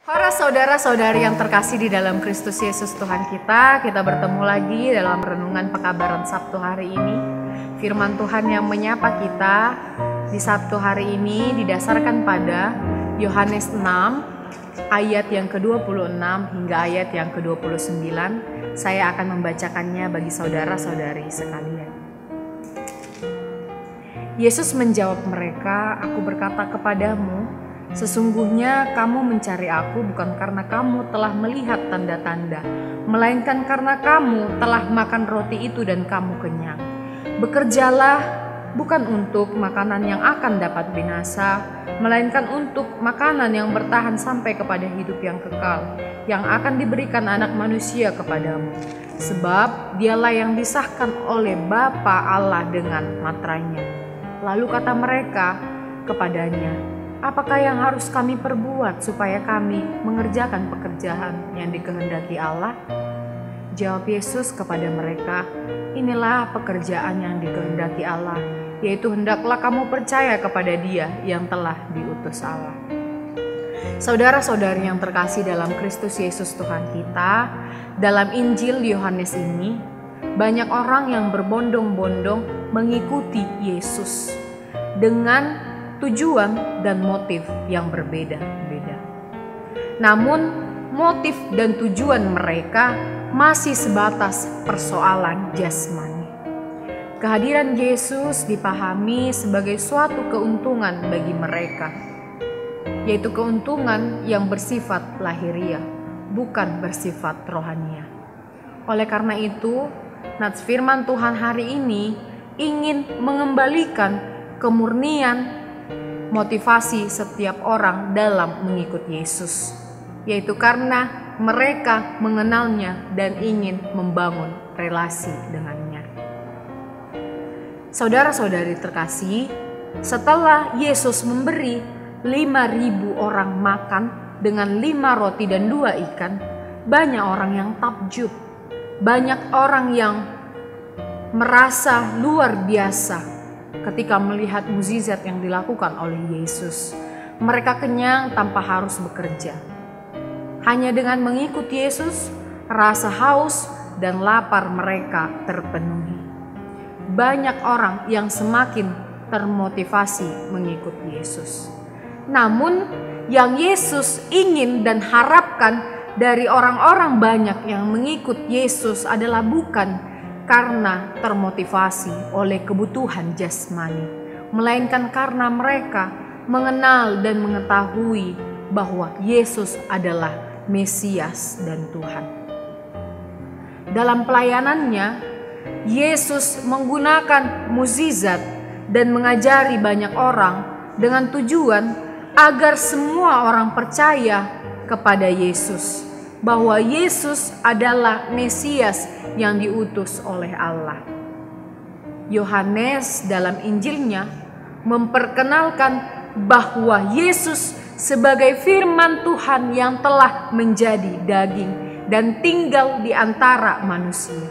Para saudara-saudari yang terkasih di dalam Kristus Yesus Tuhan kita bertemu lagi dalam renungan pekabaran Sabtu hari ini. Firman Tuhan yang menyapa kita di Sabtu hari ini didasarkan pada Yohanes 6 ayat yang ke-26 hingga ayat yang ke-29. Saya akan membacakannya bagi saudara-saudari sekalian. Yesus menjawab mereka, "Aku berkata kepadamu, sesungguhnya kamu mencari aku bukan karena kamu telah melihat tanda-tanda, melainkan karena kamu telah makan roti itu dan kamu kenyang. Bekerjalah bukan untuk makanan yang akan dapat binasa, melainkan untuk makanan yang bertahan sampai kepada hidup yang kekal, yang akan diberikan Anak Manusia kepadamu. Sebab dialah yang disahkan oleh Bapa Allah dengan materainya." Lalu kata mereka kepadanya, "Apakah yang harus kami perbuat supaya kami mengerjakan pekerjaan yang dikehendaki Allah?" Jawab Yesus kepada mereka, "Inilah pekerjaan yang dikehendaki Allah, yaitu hendaklah kamu percaya kepada Dia yang telah diutus Allah." Saudara-saudari yang terkasih dalam Kristus Yesus Tuhan kita, dalam Injil Yohanes ini, banyak orang yang berbondong-bondong mengikuti Yesus dengan tujuan dan motif yang berbeda-beda. Namun motif dan tujuan mereka masih sebatas persoalan jasmani. Kehadiran Yesus dipahami sebagai suatu keuntungan bagi mereka, yaitu keuntungan yang bersifat lahiriah, bukan bersifat rohaniah. Oleh karena itu, nats firman Tuhan hari ini ingin mengembalikan kemurnian motivasi setiap orang dalam mengikut Yesus, yaitu karena mereka mengenalnya dan ingin membangun relasi dengannya. Saudara-saudari terkasih, setelah Yesus memberi 5.000 orang makan dengan 5 roti dan 2 ikan, banyak orang yang takjub, banyak orang yang merasa luar biasa ketika melihat mukjizat yang dilakukan oleh Yesus. Mereka kenyang tanpa harus bekerja. Hanya dengan mengikuti Yesus, rasa haus dan lapar mereka terpenuhi. Banyak orang yang semakin termotivasi mengikut Yesus. Namun, yang Yesus ingin dan harapkan dari orang-orang banyak yang mengikut Yesus adalah bukan karena termotivasi oleh kebutuhan jasmani, melainkan karena mereka mengenal dan mengetahui bahwa Yesus adalah Mesias dan Tuhan. Dalam pelayanannya, Yesus menggunakan mukjizat dan mengajari banyak orang dengan tujuan agar semua orang percaya kepada Yesus, bahwa Yesus adalah Mesias yang diutus oleh Allah. Yohanes dalam Injilnya memperkenalkan bahwa Yesus sebagai firman Tuhan yang telah menjadi daging dan tinggal di antara manusia.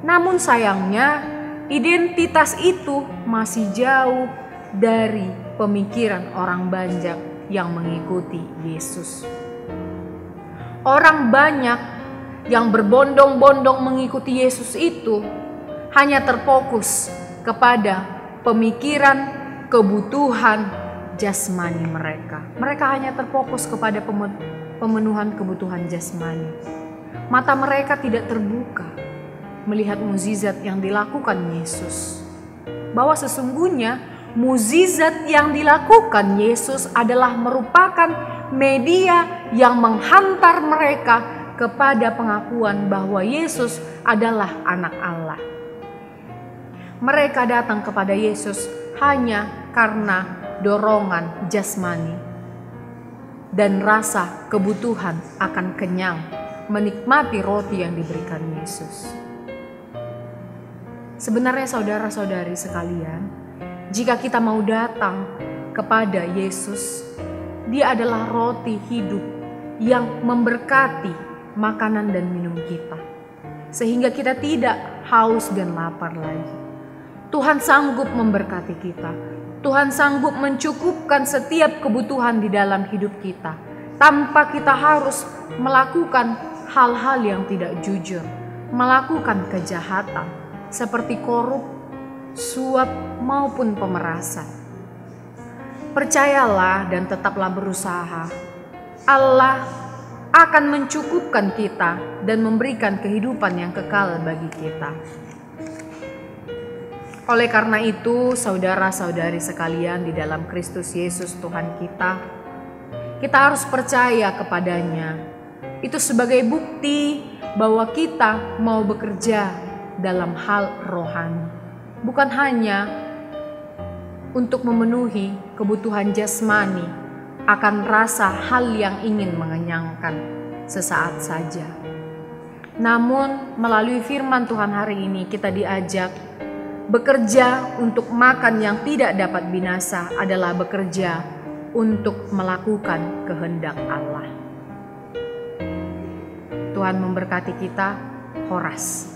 Namun sayangnya, identitas itu masih jauh dari pemikiran orang banyak yang mengikuti Yesus. Orang banyak yang berbondong-bondong mengikuti Yesus itu hanya terfokus kepada pemikiran, kebutuhan jasmani mereka. Mereka hanya terfokus kepada pemenuhan kebutuhan jasmani. Mata mereka tidak terbuka melihat mukjizat yang dilakukan Yesus. Bahwa sesungguhnya mukjizat yang dilakukan Yesus adalah merupakan media yang menghantar mereka kepada pengakuan bahwa Yesus adalah Anak Allah. Mereka datang kepada Yesus hanya karena dorongan jasmani dan rasa kebutuhan akan kenyang menikmati roti yang diberikan Yesus. Sebenarnya saudara-saudari sekalian, jika kita mau datang kepada Yesus, Dia adalah roti hidup yang memberkati makanan dan minum kita, sehingga kita tidak haus dan lapar lagi. Tuhan sanggup memberkati kita. Tuhan sanggup mencukupkan setiap kebutuhan di dalam hidup kita, tanpa kita harus melakukan hal-hal yang tidak jujur, melakukan kejahatan seperti korup, suap maupun pemerasan. Percayalah dan tetaplah berusaha. Allah akan mencukupkan kita dan memberikan kehidupan yang kekal bagi kita. Oleh karena itu, saudara-saudari sekalian di dalam Kristus Yesus Tuhan kita harus percaya kepadanya. Itu sebagai bukti bahwa kita mau bekerja dalam hal rohani. Bukan hanya untuk memenuhi kebutuhan jasmani akan rasa hal yang ingin mengenyangkan sesaat saja. Namun melalui firman Tuhan hari ini kita diajak bekerja untuk makan yang tidak dapat binasa adalah bekerja untuk melakukan kehendak Allah. Tuhan memberkati kita. Horas.